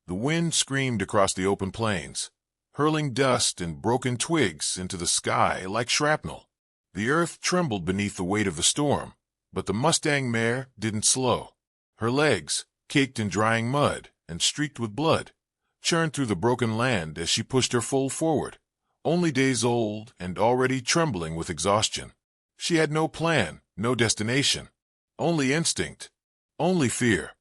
The wind screamed across the open plains, hurling dust and broken twigs into the sky like shrapnel. The earth trembled beneath the weight of the storm, but the Mustang mare didn't slow. Her legs, caked in drying mud and streaked with blood, churned through the broken land as she pushed her foal forward, only days old and already trembling with exhaustion. She had no plan, no destination, only instinct, only fear.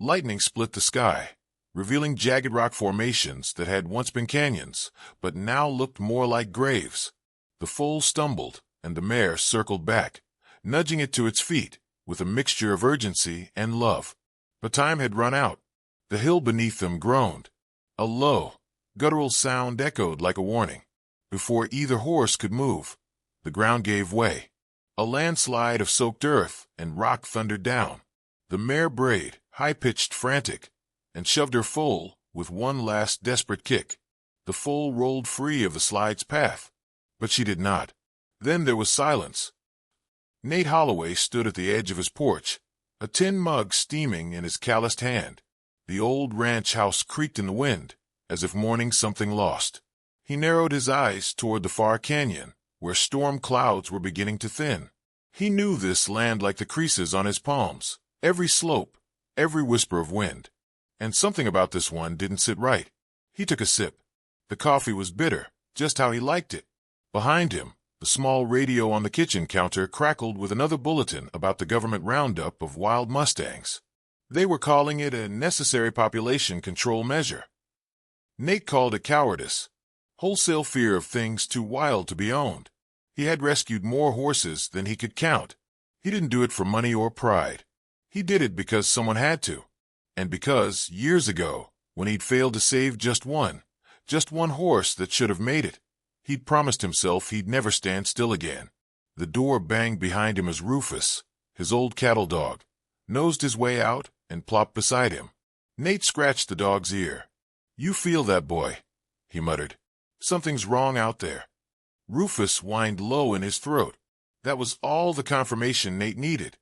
Lightning split the sky, revealing jagged rock formations that had once been canyons, but now looked more like graves. The foal stumbled, and the mare circled back, nudging it to its feet with a mixture of urgency and love. But time had run out. The hill beneath them groaned. A low, guttural sound echoed like a warning. Before either horse could move, the ground gave way. A landslide of soaked earth and rock thundered down. The mare brayed, high-pitched, frantic, and shoved her foal with one last desperate kick. The foal rolled free of the slide's path, but she did not. Then there was silence. Nate Holloway stood at the edge of his porch, a tin mug steaming in his calloused hand. The old ranch house creaked in the wind, as if mourning something lost. He narrowed his eyes toward the far canyon, where storm clouds were beginning to thin. He knew this land like the creases on his palms, every slope, every whisper of wind. And something about this one didn't sit right. He took a sip. The coffee was bitter, just how he liked it. Behind him, the small radio on the kitchen counter crackled with another bulletin about the government roundup of wild Mustangs. They were calling it a necessary population control measure. Nate called it cowardice, wholesale fear of things too wild to be owned. He had rescued more horses than he could count. He didn't do it for money or pride. He did it because someone had to. And because, years ago, when he'd failed to save just one horse that should have made it, he'd promised himself he'd never stand still again. The door banged behind him as Rufus, his old cattle dog, nosed his way out and plopped beside him. Nate scratched the dog's ear. "You feel that, boy," he muttered. "Something's wrong out there." Rufus whined low in his throat. That was all the confirmation Nate needed.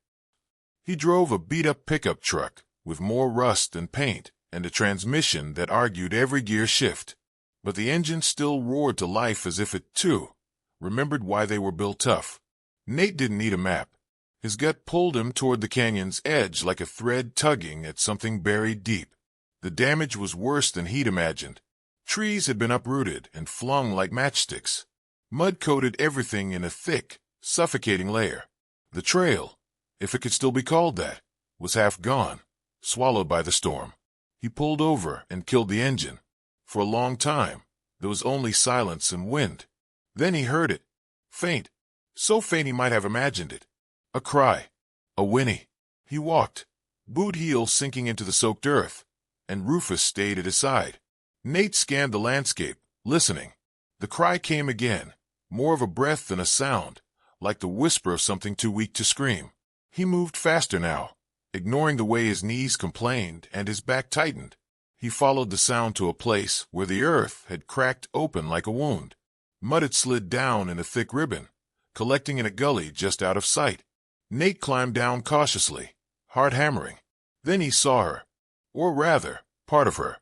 He drove a beat-up pickup truck with more rust and paint and a transmission that argued every gear shift. But the engine still roared to life as if it, too, remembered why they were built tough. Nate didn't need a map. His gut pulled him toward the canyon's edge like a thread tugging at something buried deep. The damage was worse than he'd imagined. Trees had been uprooted and flung like matchsticks. Mud coated everything in a thick, suffocating layer. The trail, if it could still be called that, was half gone, swallowed by the storm. He pulled over and killed the engine. For a long time, there was only silence and wind. Then he heard it. Faint. So faint he might have imagined it. A cry. A whinny. He walked, boot heel sinking into the soaked earth, and Rufus stayed at his side. Nate scanned the landscape, listening. The cry came again, more of a breath than a sound, like the whisper of something too weak to scream. He moved faster now, ignoring the way his knees complained and his back tightened. He followed the sound to a place where the earth had cracked open like a wound. Mud had slid down in a thick ribbon, collecting in a gully just out of sight. Nate climbed down cautiously, heart hammering. Then he saw her, or rather, part of her.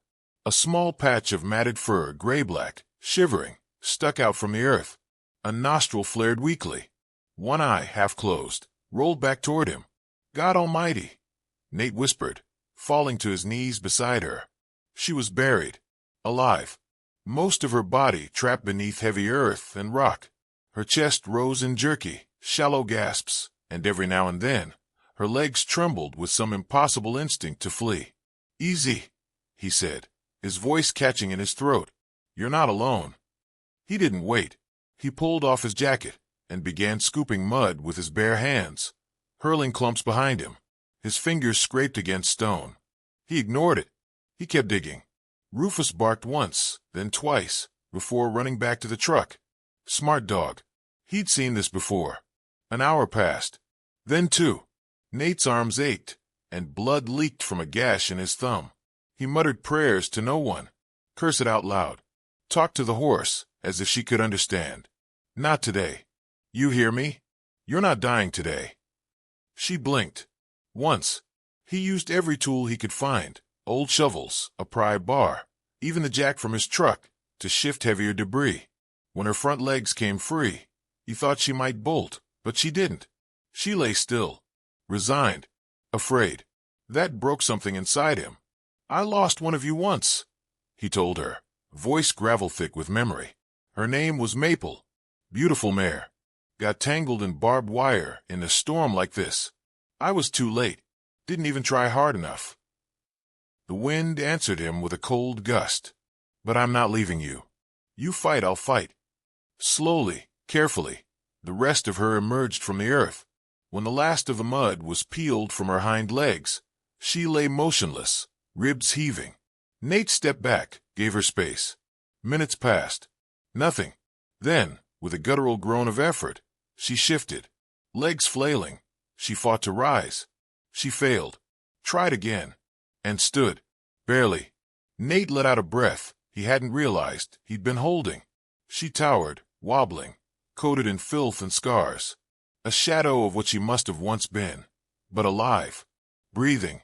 A small patch of matted fur, gray-black, shivering, stuck out from the earth. A nostril flared weakly. One eye, half closed, rolled back toward him. "God Almighty," Nate whispered, falling to his knees beside her. She was buried, alive, most of her body trapped beneath heavy earth and rock. Her chest rose in jerky, shallow gasps, and every now and then, her legs trembled with some impossible instinct to flee. "Easy," he said, his voice catching in his throat. "You're not alone." He didn't wait. He pulled off his jacket and began scooping mud with his bare hands, hurling clumps behind him. His fingers scraped against stone. He ignored it. He kept digging. Rufus barked once, then twice, before running back to the truck. Smart dog. He'd seen this before. An hour passed. Then two. Nate's arms ached, and blood leaked from a gash in his thumb. He muttered prayers to no one. Cursed out loud. Talked to the horse, as if she could understand. "Not today. You hear me? You're not dying today." She blinked. Once. He used every tool he could find. old shovels, a pry bar, even the jack from his truck to shift heavier debris. When her front legs came free, he thought she might bolt, but she didn't. She lay still, resigned, afraid. That broke something inside him. "I lost one of you once," he told her, voice gravel-thick with memory. Her name was Maple. Beautiful mare. Got tangled in barbed wire in a storm like this. I was too late. Didn't even try hard enough. The wind answered him with a cold gust. "But I'm not leaving you. You fight, I'll fight." Slowly, carefully, the rest of her emerged from the earth. When the last of the mud was peeled from her hind legs, she lay motionless, ribs heaving. Nate stepped back, gave her space. Minutes passed. Nothing. Then, with a guttural groan of effort, she shifted. Legs flailing, she fought to rise. She failed. Tried again. And stood. Barely. Nate let out a breath he hadn't realized he'd been holding. She towered, wobbling, coated in filth and scars. A shadow of what she must have once been. But alive. Breathing.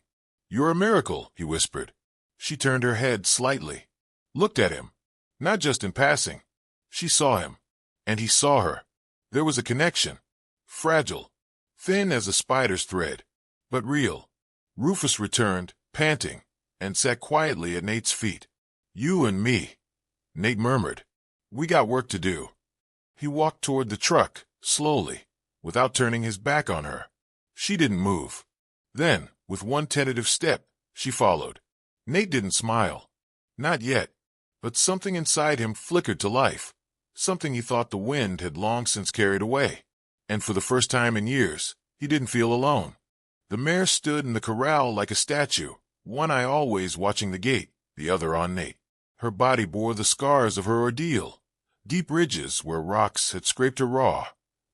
"You're a miracle," he whispered. She turned her head slightly. Looked at him. Not just in passing. She saw him. And he saw her. There was a connection. Fragile. Thin as a spider's thread. But real. Rufus returned, panting, and sat quietly at Nate's feet. "You and me," Nate murmured. "We got work to do." He walked toward the truck, slowly, without turning his back on her. She didn't move. Then, with one tentative step, she followed. Nate didn't smile. Not yet. But something inside him flickered to life. Something he thought the wind had long since carried away. And for the first time in years, he didn't feel alone. The mare stood in the corral like a statue, one eye always watching the gate, the other on Nate. Her body bore the scars of her ordeal. Deep ridges where rocks had scraped her raw,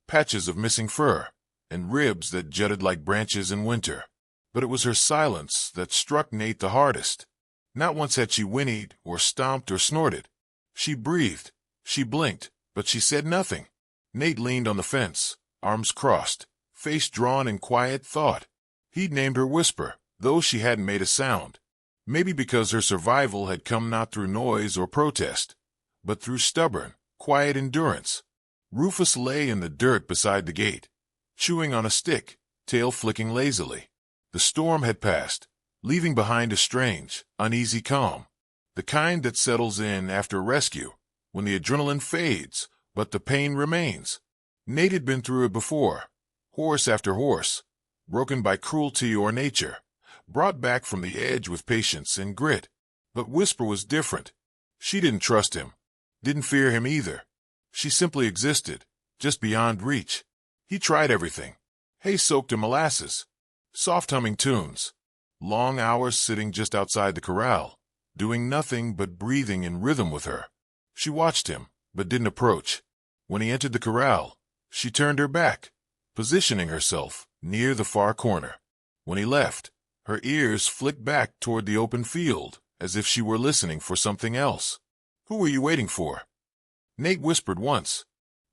patches of missing fur, and ribs that jutted like branches in winter. But it was her silence that struck Nate the hardest. Not once had she whinnied or stomped or snorted. She breathed, she blinked, but she said nothing. Nate leaned on the fence, arms crossed, face drawn in quiet thought. He'd named her Whisper, though she hadn't made a sound. Maybe because her survival had come not through noise or protest, but through stubborn, quiet endurance. Rufus lay in the dirt beside the gate, chewing on a stick, tail flicking lazily. The storm had passed, leaving behind a strange, uneasy calm, the kind that settles in after rescue, when the adrenaline fades, but the pain remains. Nate had been through it before, horse after horse, broken by cruelty or nature, brought back from the edge with patience and grit. But Whisper was different. She didn't trust him, didn't fear him either. She simply existed, just beyond reach. He tried everything. Hay soaked in molasses, soft humming tunes, long hours sitting just outside the corral, doing nothing but breathing in rhythm with her. She watched him, but didn't approach. When he entered the corral, she turned her back, positioning herself near the far corner. When he left, her ears flicked back toward the open field, as if she were listening for something else. "Who were you waiting for?" Nate whispered once,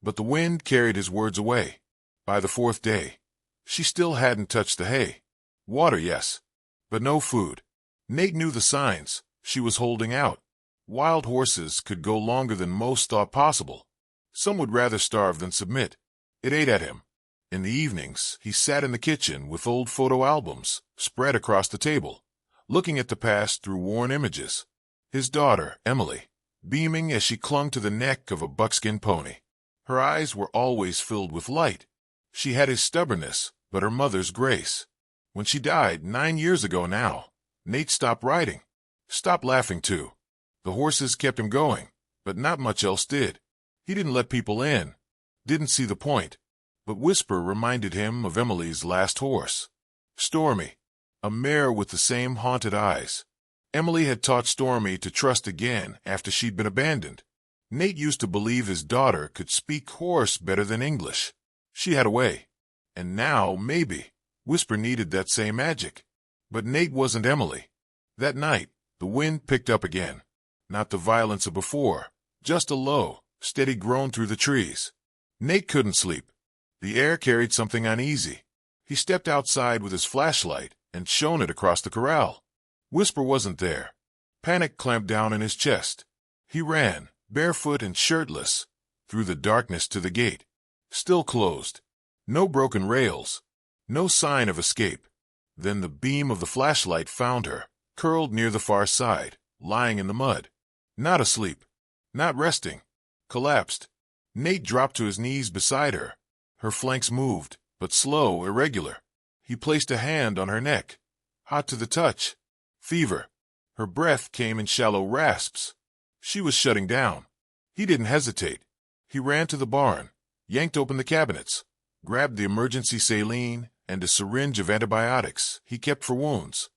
but the wind carried his words away. By the fourth day, she still hadn't touched the hay. Water, yes, but no food. Nate knew the signs. She was holding out. Wild horses could go longer than most thought possible. Some would rather starve than submit. It ate at him. In the evenings, he sat in the kitchen with old photo albums spread across the table, looking at the past through worn images. His daughter, Emily, beaming as she clung to the neck of a buckskin pony. Her eyes were always filled with light. She had his stubbornness, but her mother's grace. When she died 9 years ago now, Nate stopped riding. Stopped laughing, too. The horses kept him going, but not much else did. He didn't let people in. Didn't see the point. But Whisper reminded him of Emily's last horse. Stormy, a mare with the same haunted eyes. Emily had taught Stormy to trust again after she'd been abandoned. Nate used to believe his daughter could speak horse better than English. She had a way. And now, maybe, Whisper needed that same magic. But Nate wasn't Emily. That night, the wind picked up again. Not the violence of before, just a low, steady groan through the trees. Nate couldn't sleep. The air carried something uneasy. He stepped outside with his flashlight and shone it across the corral. Whisper wasn't there. Panic clamped down in his chest. He ran, barefoot and shirtless, through the darkness to the gate. Still closed. No broken rails. No sign of escape. Then the beam of the flashlight found her, curled near the far side, lying in the mud. Not asleep. Not resting. Collapsed. Nate dropped to his knees beside her. Her flanks moved, but slow, irregular. He placed a hand on her neck. Hot to the touch. Fever. Her breath came in shallow rasps. She was shutting down. He didn't hesitate. He ran to the barn, yanked open the cabinets, grabbed the emergency saline and a syringe of antibiotics he kept for wounds.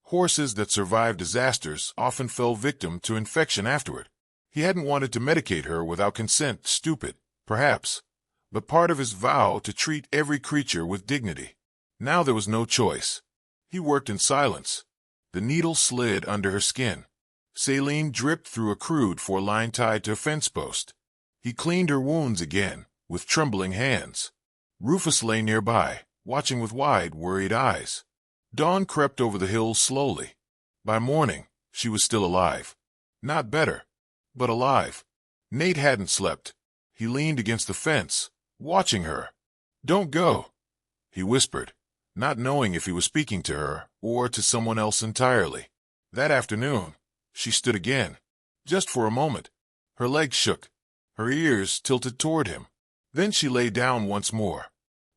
Horses that survived disasters often fell victim to infection afterward. He hadn't wanted to medicate her without consent, stupid, perhaps, but part of his vow to treat every creature with dignity. Now there was no choice. He worked in silence. The needle slid under her skin. Saline dripped through a crude line tied to a fence post. He cleaned her wounds again, with trembling hands. Rufus lay nearby, watching with wide, worried eyes. Dawn crept over the hills slowly. By morning, she was still alive. Not better, but alive. Nate hadn't slept. He leaned against the fence, watching her. "Don't go," he whispered, not knowing if he was speaking to her or to someone else entirely. That afternoon, she stood again, just for a moment. Her legs shook, her ears tilted toward him. Then she lay down once more.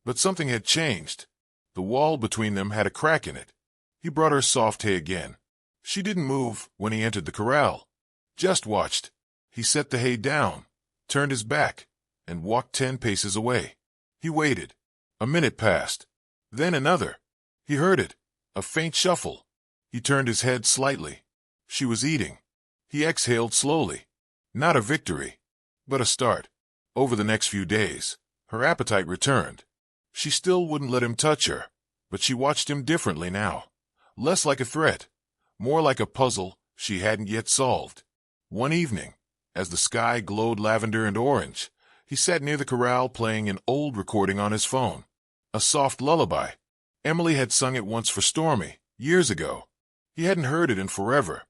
But something had changed. The wall between them had a crack in it. He brought her soft hay again. She didn't move when he entered the corral. Just watched. He set the hay down, turned his back, and walked 10 paces away. He waited. A minute passed. Then another. He heard it. A faint shuffle. He turned his head slightly. She was eating. He exhaled slowly. Not a victory, but a start. Over the next few days, her appetite returned. She still wouldn't let him touch her, but she watched him differently now. Less like a threat, more like a puzzle she hadn't yet solved. One evening, as the sky glowed lavender and orange, he sat near the corral playing an old recording on his phone. A soft lullaby. Emily had sung it once for Stormy, years ago. He hadn't heard it in forever.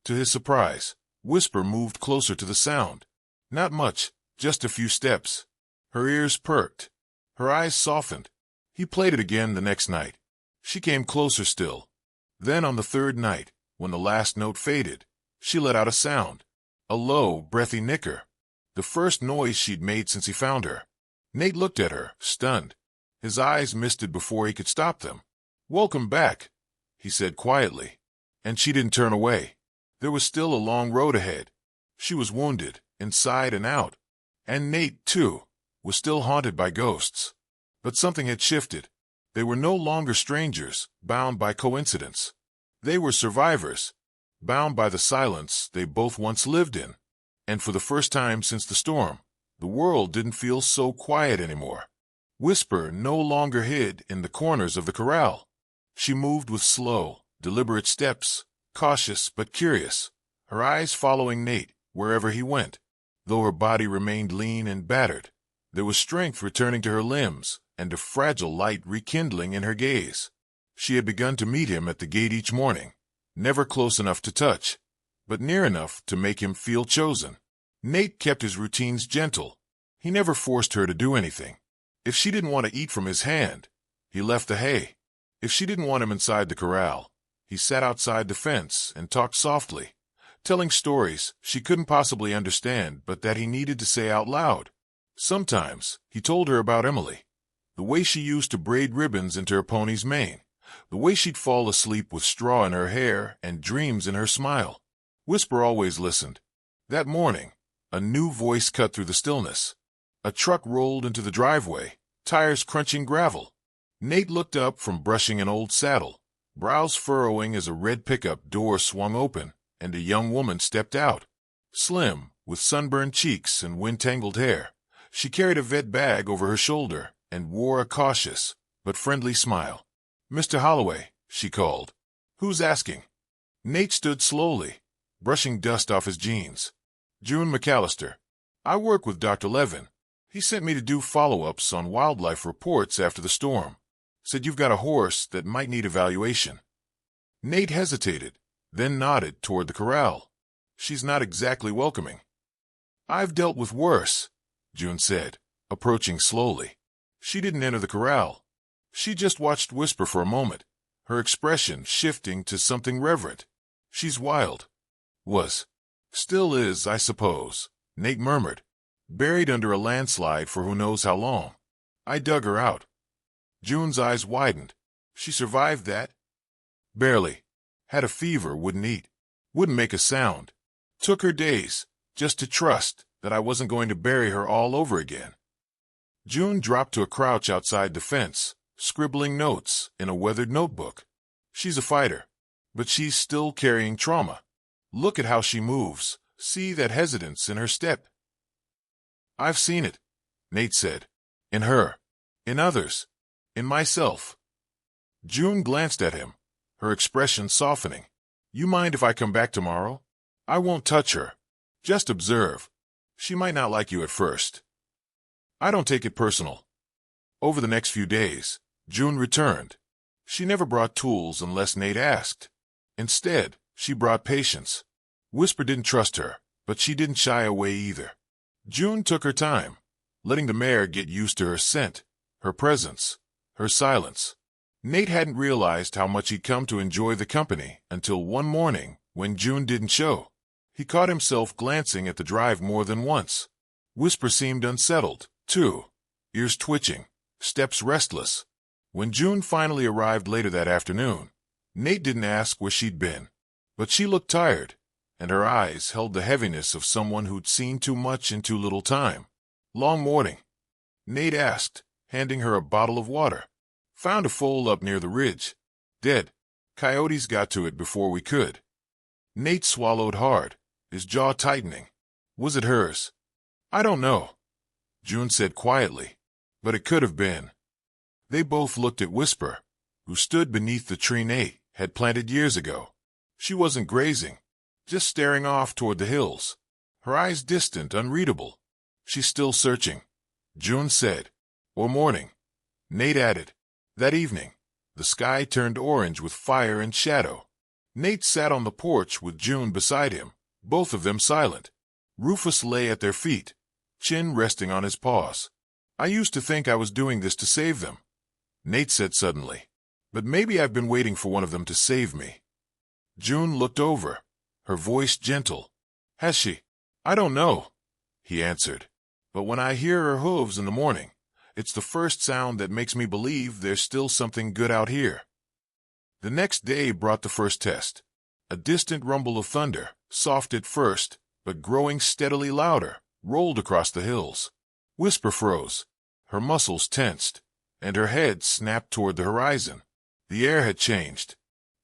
To his surprise, Whisper moved closer to the sound. Not much, just a few steps. Her ears perked. Her eyes softened. He played it again the next night. She came closer still. Then on the third night, when the last note faded, she let out a sound. A low, breathy nicker. The first noise she'd made since he found her. Nate looked at her, stunned. His eyes misted before he could stop them. "Welcome back," he said quietly. And she didn't turn away. There was still a long road ahead. She was wounded, inside and out. And Nate, too, was still haunted by ghosts. But something had shifted. They were no longer strangers, bound by coincidence. They were survivors, bound by the silence they both once lived in. And for the first time since the storm, the world didn't feel so quiet anymore. Whisper no longer hid in the corners of the corral. She moved with slow, deliberate steps, cautious but curious, her eyes following Nate wherever he went. Though her body remained lean and battered, there was strength returning to her limbs and a fragile light rekindling in her gaze. She had begun to meet him at the gate each morning, never close enough to touch, but near enough to make him feel chosen. Nate kept his routines gentle. He never forced her to do anything. If she didn't want to eat from his hand, he left the hay. If she didn't want him inside the corral, he sat outside the fence and talked softly, telling stories she couldn't possibly understand but that he needed to say out loud. Sometimes he told her about Emily, the way she used to braid ribbons into her pony's mane, the way she'd fall asleep with straw in her hair and dreams in her smile. Whisper always listened. That morning, a new voice cut through the stillness. A truck rolled into the driveway, tires crunching gravel. Nate looked up from brushing an old saddle, brows furrowing as a red pickup door swung open and a young woman stepped out. Slim, with sunburned cheeks and wind-tangled hair, she carried a vet bag over her shoulder and wore a cautious but friendly smile. "Mr. Holloway," she called. "Who's asking?" Nate stood slowly, brushing dust off his jeans. "June McAllister. I work with Dr. Levin. He sent me to do follow-ups on wildlife reports after the storm. Said you've got a horse that might need evaluation." Nate hesitated. then nodded toward the corral. She's not exactly welcoming. I've dealt with worse, June said, approaching slowly. She didn't enter the corral. She just watched Whisper for a moment, her expression shifting to something reverent. She's wild. Was. Still is, I suppose, Nate murmured. Buried under a landslide for who knows how long. I dug her out. June's eyes widened. She survived that? Barely. Had a fever, wouldn't eat. Wouldn't make a sound. Took her days, just to trust that I wasn't going to bury her all over again. June dropped to a crouch outside the fence, scribbling notes in a weathered notebook. She's a fighter, but she's still carrying trauma. Look at how she moves. See that hesitance in her step. I've seen it, Nate said. In her. In others. In myself. June glanced at him, her expression softening. You mind if I come back tomorrow? I won't touch her. Just observe. She might not like you at first. I don't take it personal. Over the next few days, June returned. She never brought tools unless Nate asked. Instead, she brought patience. Whisper didn't trust her, but she didn't shy away either. June took her time, letting the mare get used to her scent, her presence, her silence. Nate hadn't realized how much he'd come to enjoy the company until one morning when June didn't show. He caught himself glancing at the drive more than once. Whisper seemed unsettled, too, ears twitching, steps restless. When June finally arrived later that afternoon, Nate didn't ask where she'd been, but she looked tired, and her eyes held the heaviness of someone who'd seen too much in too little time. Long morning, Nate asked, handing her a bottle of water. Found a foal up near the ridge. Dead. Coyotes got to it before we could. Nate swallowed hard, his jaw tightening. Was it hers? I don't know, June said quietly, but it could have been. They both looked at Whisper, who stood beneath the tree Nate had planted years ago. She wasn't grazing, just staring off toward the hills, her eyes distant, unreadable. She's still searching, June said. Or mourning, Nate added. That evening, the sky turned orange with fire and shadow. Nate sat on the porch with June beside him, both of them silent. Rufus lay at their feet, chin resting on his paws. I used to think I was doing this to save them, Nate said suddenly. But maybe I've been waiting for one of them to save me. June looked over, her voice gentle. Has she? I don't know, he answered. But when I hear her hooves in the morning, it's the first sound that makes me believe there's still something good out here. The next day brought the first test. A distant rumble of thunder, soft at first, but growing steadily louder, rolled across the hills. Whisper froze. Her muscles tensed, and her head snapped toward the horizon. The air had changed.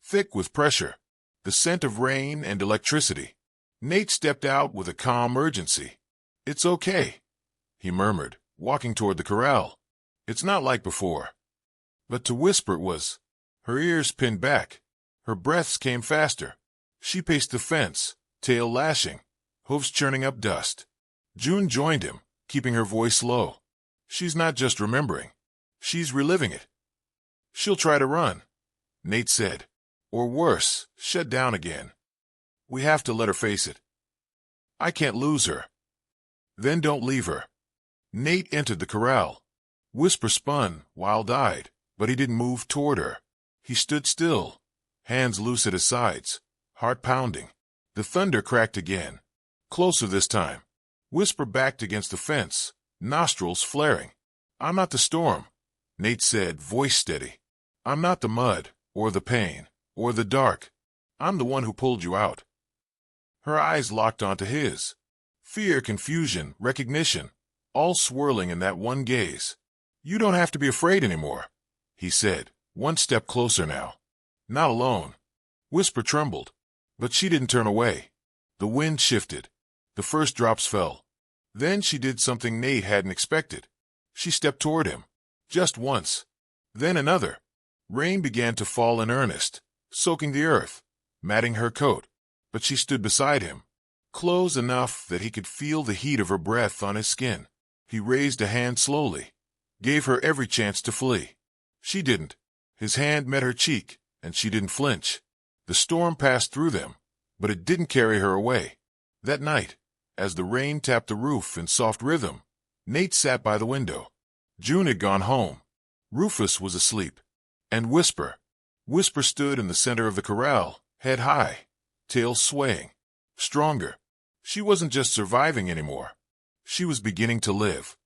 Thick with pressure, the scent of rain and electricity. Nate stepped out with a calm urgency. It's okay, he murmured, walking toward the corral. It's not like before. But to Whisper it was. Her ears pinned back. Her breaths came faster. She paced the fence, tail lashing, hooves churning up dust. June joined him, keeping her voice low. She's not just remembering. She's reliving it. She'll try to run, Nate said. Or worse, shut down again. We have to let her face it. I can't lose her. Then don't leave her. Nate entered the corral. Whisper spun, wild-eyed, but he didn't move toward her. He stood still, hands loose at his sides, heart pounding. The thunder cracked again. Closer this time. Whisper backed against the fence, nostrils flaring. I'm not the storm, Nate said, voice steady. I'm not the mud, or the pain, or the dark. I'm the one who pulled you out. Her eyes locked onto his. Fear, confusion, recognition, all swirling in that one gaze. You don't have to be afraid anymore, he said, one step closer now. Not alone. Whisper trembled, but she didn't turn away. The wind shifted. The first drops fell. Then she did something Nate hadn't expected. She stepped toward him. Just once. Then another. Rain began to fall in earnest, soaking the earth, matting her coat. But she stood beside him, close enough that he could feel the heat of her breath on his skin. He raised a hand slowly, gave her every chance to flee. She didn't. His hand met her cheek, and she didn't flinch. The storm passed through them, but it didn't carry her away. That night, as the rain tapped the roof in soft rhythm, Nate sat by the window. June had gone home. Rufus was asleep. And Whisper stood in the center of the corral, head high, tail swaying. Stronger. She wasn't just surviving anymore. She was beginning to live.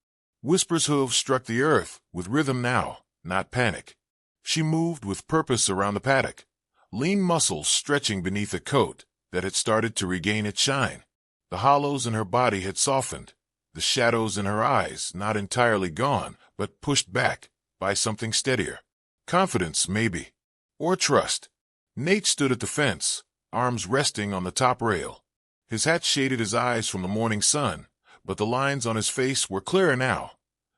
Whisper's hooves struck the earth, with rhythm now, not panic. She moved with purpose around the paddock, lean muscles stretching beneath a coat that had started to regain its shine. The hollows in her body had softened, the shadows in her eyes not entirely gone, but pushed back by something steadier. Confidence, maybe. Or trust. Nate stood at the fence, arms resting on the top rail. His hat shaded his eyes from the morning sun, but the lines on his face were clearer now.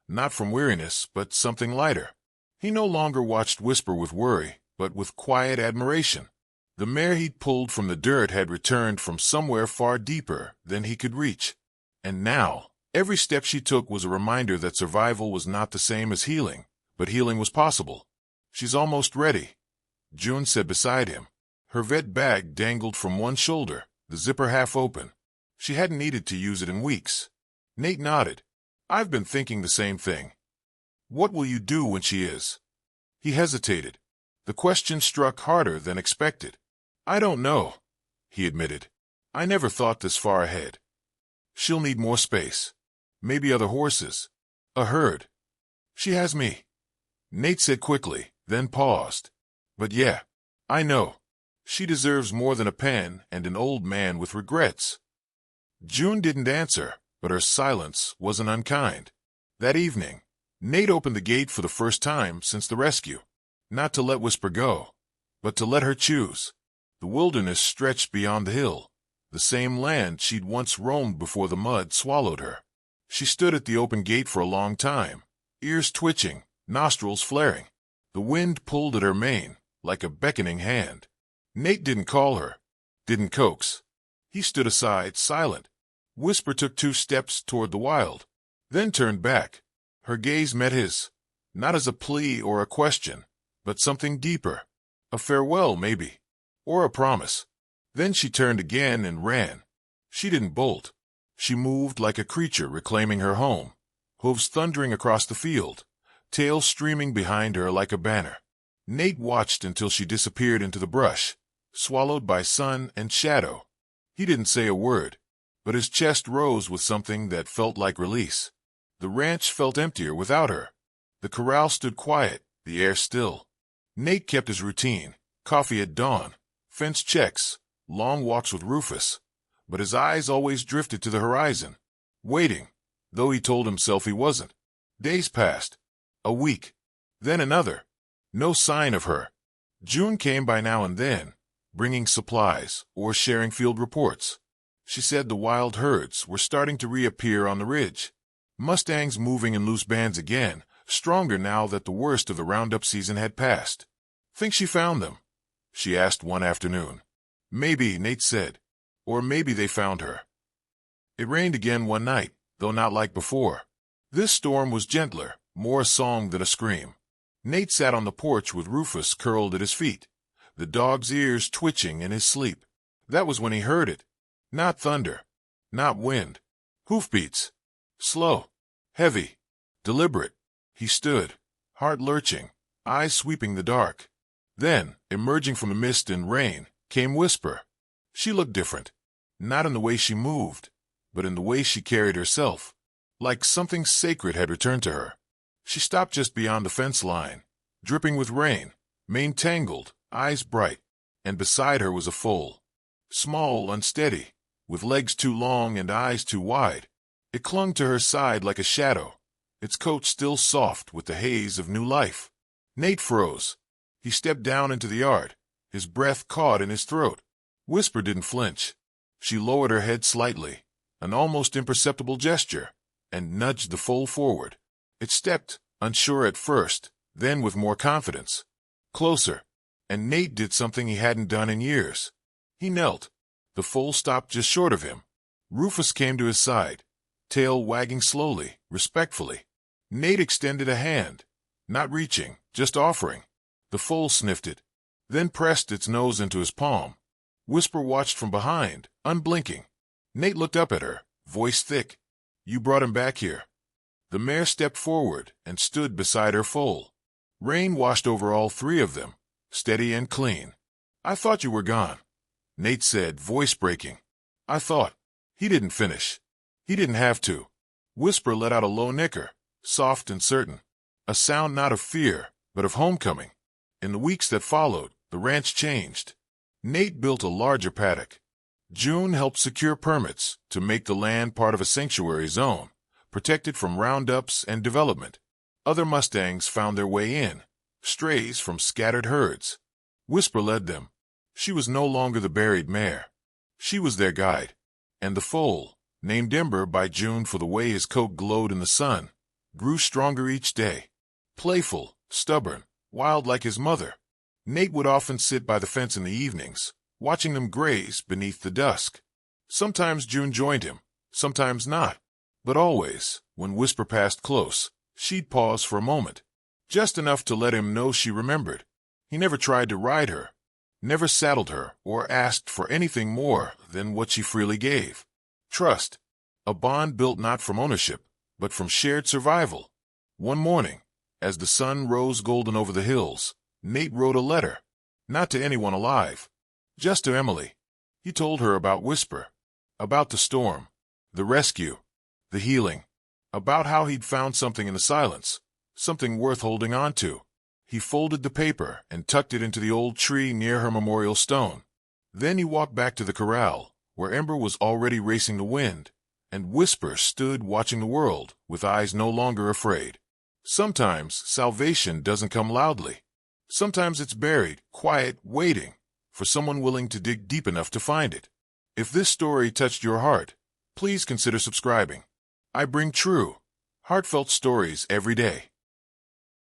Not from weariness, but something lighter. He no longer watched Whisper with worry, but with quiet admiration. The mare he'd pulled from the dirt had returned from somewhere far deeper than he could reach. And now, every step she took was a reminder that survival was not the same as healing, but healing was possible. "She's almost ready," June said beside him. Her vet bag dangled from one shoulder, the zipper half open. She hadn't needed to use it in weeks. Nate nodded. "I've been thinking the same thing." "What will you do when she is?" He hesitated. The question struck harder than expected. "I don't know," he admitted. "I never thought this far ahead. She'll need more space. Maybe other horses. A herd." "She has me," Nate said quickly, then paused. "But yeah, I know. She deserves more than a pen and an old man with regrets." June didn't answer, but her silence wasn't unkind. That evening, Nate opened the gate for the first time since the rescue. Not to let Whisper go, but to let her choose. The wilderness stretched beyond the hill, the same land she'd once roamed before the mud swallowed her. She stood at the open gate for a long time, ears twitching, nostrils flaring. The wind pulled at her mane, like a beckoning hand. Nate didn't call her, didn't coax. He stood aside, silent. Whisper took 2 steps toward the wild, then turned back. Her gaze met his, not as a plea or a question, but something deeper. A farewell, maybe, or a promise. Then she turned again and ran. She didn't bolt. She moved like a creature reclaiming her home, hooves thundering across the field, tail streaming behind her like a banner. Nate watched until she disappeared into the brush, swallowed by sun and shadow. He didn't say a word, but his chest rose with something that felt like release. The ranch felt emptier without her. The corral stood quiet, the air still. Nate kept his routine, coffee at dawn, fence checks, long walks with Rufus, but his eyes always drifted to the horizon, waiting, though he told himself he wasn't. Days passed. A week. Then another. No sign of her. June came by now and then, bringing supplies or sharing field reports. She said the wild herds were starting to reappear on the ridge. Mustangs moving in loose bands again, stronger now that the worst of the roundup season had passed. "Think she found them?" she asked one afternoon. "Maybe," Nate said. "Or maybe they found her." It rained again one night, though not like before. This storm was gentler, more a song than a scream. Nate sat on the porch with Rufus curled at his feet, the dog's ears twitching in his sleep. That was when he heard it. Not thunder, not wind. Hoofbeats. Slow, heavy, deliberate. He stood, heart lurching, eyes sweeping the dark. Then, emerging from the mist and rain, came Whisper. She looked different. Not in the way she moved, but in the way she carried herself. Like something sacred had returned to her. She stopped just beyond the fence line, dripping with rain, mane tangled, eyes bright, and beside her was a foal. Small, unsteady, with legs too long and eyes too wide. It clung to her side like a shadow, its coat still soft with the haze of new life. Nate froze. He stepped down into the yard, his breath caught in his throat. Whisper didn't flinch. She lowered her head slightly, an almost imperceptible gesture, and nudged the foal forward. It stepped, unsure at first, then with more confidence. Closer, and Nate did something he hadn't done in years. He knelt. The foal stopped just short of him. Rufus came to his side, tail wagging slowly, respectfully. Nate extended a hand, not reaching, just offering. The foal sniffed it, then pressed its nose into his palm. Whisper watched from behind, unblinking. Nate looked up at her, voice thick. "You brought him back here." The mare stepped forward and stood beside her foal. Rain washed over all three of them, steady and clean. "I thought you were gone," Nate said, voice breaking. "I thought." He didn't finish. He didn't have to. Whisper let out a low nicker, soft and certain. A sound not of fear, but of homecoming. In the weeks that followed, the ranch changed. Nate built a larger paddock. June helped secure permits to make the land part of a sanctuary zone, protected from roundups and development. Other Mustangs found their way in, strays from scattered herds. Whisper led them. She was no longer the buried mare. She was their guide. And the foal, named Ember by June for the way his coat glowed in the sun, grew stronger each day. Playful, stubborn, wild like his mother. Nate would often sit by the fence in the evenings, watching them graze beneath the dusk. Sometimes June joined him, sometimes not. But always, when Whisper passed close, she'd pause for a moment, just enough to let him know she remembered. He never tried to ride her, never saddled her or asked for anything more than what she freely gave. Trust, a bond built not from ownership, but from shared survival. One morning, as the sun rose golden over the hills, Nate wrote a letter, not to anyone alive, just to Emily. He told her about Whisper, about the storm, the rescue, the healing, about how he'd found something in the silence, something worth holding on to. He folded the paper and tucked it into the old tree near her memorial stone. Then he walked back to the corral, where Ember was already racing the wind, and Whisper stood watching the world with eyes no longer afraid. Sometimes salvation doesn't come loudly. Sometimes it's buried, quiet, waiting for someone willing to dig deep enough to find it. If this story touched your heart, please consider subscribing. I bring true, heartfelt stories every day.